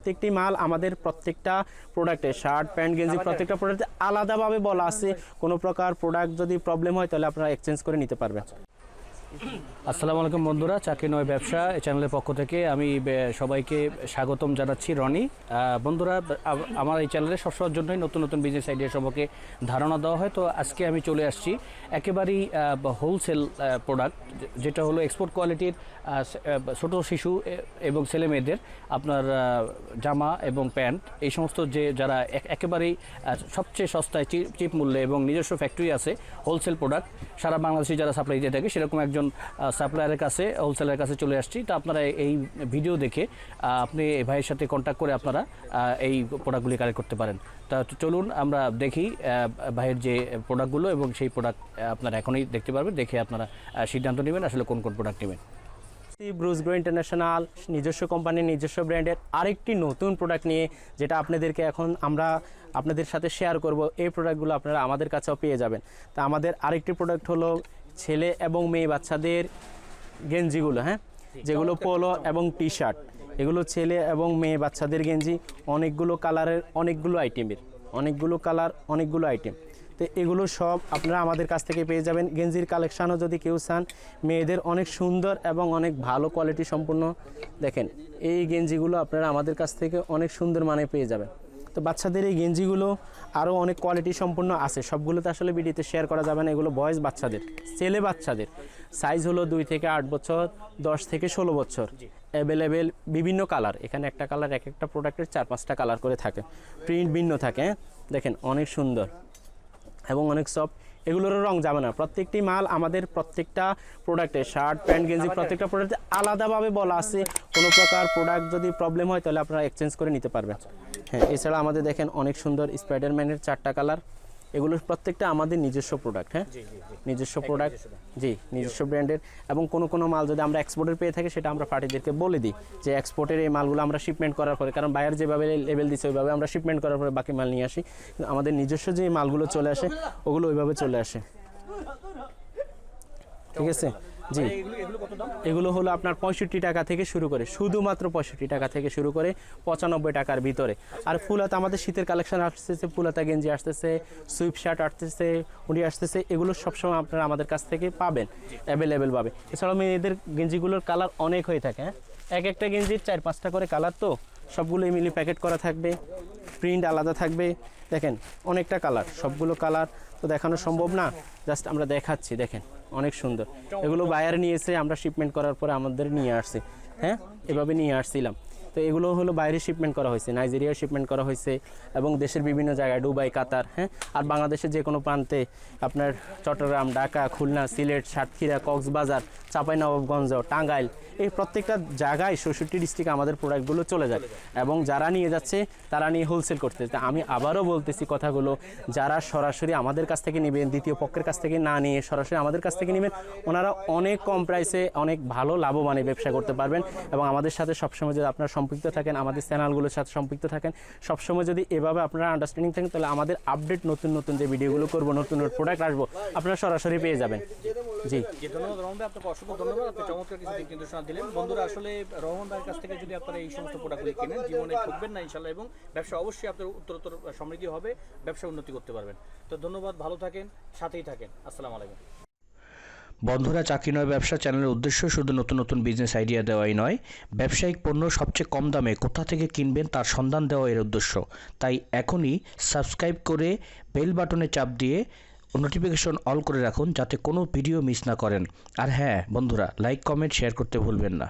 প্রত্যেকটি মাল আমাদের প্রত্যেকটা প্রোডাক্টে শার্ট প্যান্ট গেঞ্জি প্রত্যেকটা প্রোডাক্টে আলাদাভাবে বলা আছে। কোনো প্রকার প্রোডাক্ট যদি প্রবলেম হয় তাহলে আপনারা এক্সচেঞ্জ করে নিতে পারবেন। আসসালামু আলাইকুম বন্ধুরা, চাকরি নয় ব্যবসা এই চ্যানেলের পক্ষ থেকে আমি সবাইকে স্বাগতম জানাচ্ছি রনি। বন্ধুরা, আমার এই চ্যানেলে সবসময়ের জন্যই নতুন নতুন বিজনেস আইডিয়া সম্পর্কে ধারণা দেওয়া হয়। তো আজকে আমি চলে আসছি একেবারেই হোলসেল প্রোডাক্ট, যেটা হলো এক্সপোর্ট কোয়ালিটির ছোটো শিশু এবং ছেলে মেয়েদের আপনার জামা এবং প্যান্ট, এই সমস্ত যারা একেবারেই সবচেয়ে সস্তায় চিপ মূল্যে এবং নিজস্ব ফ্যাক্টরি আছে হোলসেল প্রোডাক্ট সারা বাংলাদেশে যারা সাপ্লাই দিয়ে থাকে, সেরকম একজন সাপ্লায়ারের কাছে হোলসেলের কাছে চলে আসছি। তো আপনারা এই ভিডিও দেখে আপনি এই ভাইয়ের সাথে কন্ট্যাক্ট করে আপনারা এই প্রোডাক্টগুলি কালেক্ট করতে পারেন। তা চলুন আমরা দেখি ভাইয়ের যে প্রোডাক্টগুলো, এবং সেই প্রোডাক্ট আপনারা এখনই দেখতে পারবেন, দেখে আপনারা সিদ্ধান্ত নেবেন আসলে কোন কোন প্রোডাক্ট নেবেন। ব্রুস গ্রো ইন্টারন্যাশনাল নিজস্ব কোম্পানির নিজস্ব ব্র্যান্ডের আরেকটি নতুন প্রোডাক্ট নিয়ে, যেটা আপনাদেরকে এখন আমরা আপনাদের সাথে শেয়ার করব। এই প্রোডাক্টগুলো আপনারা আমাদের কাছেও পেয়ে যাবেন। তা আমাদের আরেকটি প্রোডাক্ট হলো ছেলে এবং মেয়ে বাচ্চাদের গেঞ্জিগুলো, যেগুলো পোলো এবং টি শার্ট, এগুলো ছেলে এবং মেয়ে বাচ্চাদের গেঞ্জি, অনেকগুলো কালারের, অনেকগুলো আইটেমের, অনেকগুলো কালার, অনেকগুলো আইটেম। তো এগুলো সব আপনারা আমাদের কাছ থেকে পেয়ে যাবেন। গেঞ্জির কালেকশানও যদি কেউ চান, মেয়েদের অনেক সুন্দর এবং অনেক ভালো কোয়ালিটি সম্পূর্ণ, দেখেন এই গেঞ্জিগুলো আপনারা আমাদের কাছ থেকে অনেক সুন্দর মানে পেয়ে যাবেন। তো বাচ্চাদের এই গেঞ্জিগুলো আরও অনেক কোয়ালিটি সম্পূর্ণ আছে, সবগুলো তো আসলে ভিডিওতে শেয়ার করা যাবে না। এগুলো বয়েজ বাচ্চাদের, ছেলে বাচ্চাদের সাইজ হলো 2 থেকে 8 বছর, 10 থেকে 16 বছর, অ্যাভেলেবেল বিভিন্ন কালার। এখানে একটা কালার এক একটা প্রোডাক্টের 4-5টা কালার করে থাকে, প্রিন্ট ভিন্ন থাকে। দেখেন অনেক সুন্দর এবং অনেক সফট, এগুলোরও রং যাবে না। প্রত্যেকটি মাল আমাদের প্রত্যেকটা প্রোডাক্টে শার্ট প্যান্ট গেঞ্জি প্রত্যেকটা প্রোডাক্টে আলাদাভাবে বলা আছে। কোনো প্রকার প্রোডাক্ট যদি প্রবলেম হয় তাহলে আপনারা এক্সচেঞ্জ করে নিতে পারবেন। এছাড়া আমাদের দেখেন অনেক সুন্দর স্পাইডারম্যানের 4টা কালার, এগুলোর প্রত্যেকটা আমাদের নিজস্ব প্রোডাক্ট। নিজস্ব প্রোডাক্ট, নিজস্ব ব্র্যান্ডের। এবং কোনো মাল যদি আমরা এক্সপোর্টের পেয়ে থাকি, সেটা আমরা পার্টিদেরকে বলে দিই যে এক্সপোর্টের এই মালগুলো আমরা শিপমেন্ট করার পরে, কারণ বাইরে যেভাবে লেভেল দিচ্ছে ওইভাবে আমরা শিপমেন্ট করার পরে বাকি মাল নিয়ে আসি। কিন্তু আমাদের নিজস্ব যে মালগুলো চলে আসে ওগুলো ওইভাবে চলে আসে। ঠিক আছে জি, এগুলো হলো আপনার 65 টাকা থেকে শুরু করে, শুধুমাত্র 65 টাকা থেকে শুরু করে 95 টাকার ভিতরে। আর ফুলাতে আমাদের শীতের কালেকশন আসতেছে, ফুলাতা গেঞ্জি আসতেছে, সুইপ শার্ট আসতেছে, উড়ি আসতেছে, এগুলো সবসময় আপনারা আমাদের কাছ থেকে পাবেন অ্যাভেলেবেল পাবে। এছাড়াও মেয়েদের গেঞ্জিগুলোর কালার অনেক হয়ে থাকে। এক একটা গেঞ্জির 4-5টা করে কালার, তো সবগুলো মিলি প্যাকেট করা থাকবে, প্রিন্ট আলাদা থাকবে। দেখেন অনেকটা কালার, সবগুলো কালার তো দেখানো সম্ভব না, জাস্ট আমরা দেখাচ্ছি। দেখেন অনেক সুন্দর, এগুলো বায়ার নিয়েছে, আমরা শিপমেন্ট করার পরে আমাদের নিয়ে আসছে। এভাবে নিয়ে আসছিলাম। তো এগুলো হলো বাইরে শিপমেন্ট করা হয়েছে, নাইজেরিয়া শিপমেন্ট করা হয়েছে এবং দেশের বিভিন্ন জায়গায়, দুবাই, কাতার, আর বাংলাদেশের যে কোনো প্রান্তে, আপনার চট্টগ্রাম, ঢাকা, খুলনা, সিলেট, সাতক্ষীরা, কক্সবাজার, চাঁপাইনবাবগঞ্জ, টাঙ্গাইল, এই প্রত্যেকটা জায়গায় 66 ডিস্ট্রিক্টে আমাদের প্রোডাক্টগুলো চলে যায়। এবং যারা নিয়ে যাচ্ছে তারা নিয়ে হোলসেল করতে। তা আমি আবারও বলতেছি কথাগুলো, যারা সরাসরি আমাদের কাছ থেকে নেবেন, দ্বিতীয় পক্ষের কাছ থেকে না নিয়ে সরাসরি আমাদের কাছ থেকে নেবেন, ওনারা অনেক কম প্রাইসে অনেক ভালো লাভবানে ব্যবসা করতে পারবেন। এবং আমাদের সাথে সবসময় যদি আপনারা সম্পৃক্ত থাকেন, আমাদের চ্যানেলগুলোর সাথে সম্পৃক্ত থাকেন, সবসময় যদি এভাবে আপনারা আন্ডারস্ট্যান্ডিং থাকেন, তাহলে আমাদের আপডেট নতুন নতুন যে ভিডিওগুলো করবো, নতুন নতুন প্রোডাক্ট আসবো, আপনারা সরাসরি পেয়ে যাবেন। জি ধন্যবাদ রহমান ভাই, আপনাকে অসংখ্য ধন্যবাদ। আপনি চমৎকার কিছু দিক নির্দেশনা দিলেন। বন্ধুরা, আসলে রহমান ভাইয়ের কাছ থেকে যদি আপনারা এই সমস্ত প্রোডাক্টগুলি কেনেন, জীবনে ঠকবেন না ইনশাল্লাহ, এবং ব্যবসা অবশ্যই আপনার উত্তরোত্তর সমৃদ্ধি হবে, ব্যবসা উন্নতি করতে পারবেন। তো ধন্যবাদ, ভালো থাকেন, সাথেই থাকেন। আসসালামু আলাইকুম। বন্ধুরা, চাকরি নয় ব্যবসা চ্যানেলের উদ্দেশ্য শুধু নতুন নতুন বিজনেস আইডিয়া দেওয়াই নয়, ব্যবসায়িক পণ্য সবচেয়ে কম দামে কোথা থেকে কিনবেন তার সন্ধান দেওয়া এর উদ্দেশ্য। তাই এখনই সাবস্ক্রাইব করে বেল বাটনে চাপ দিয়ে নোটিফিকেশন অল করে রাখুন, যাতে কোনো ভিডিও মিস না করেন। আর হ্যাঁ বন্ধুরা, লাইক, কমেন্ট, শেয়ার করতে ভুলবেন না।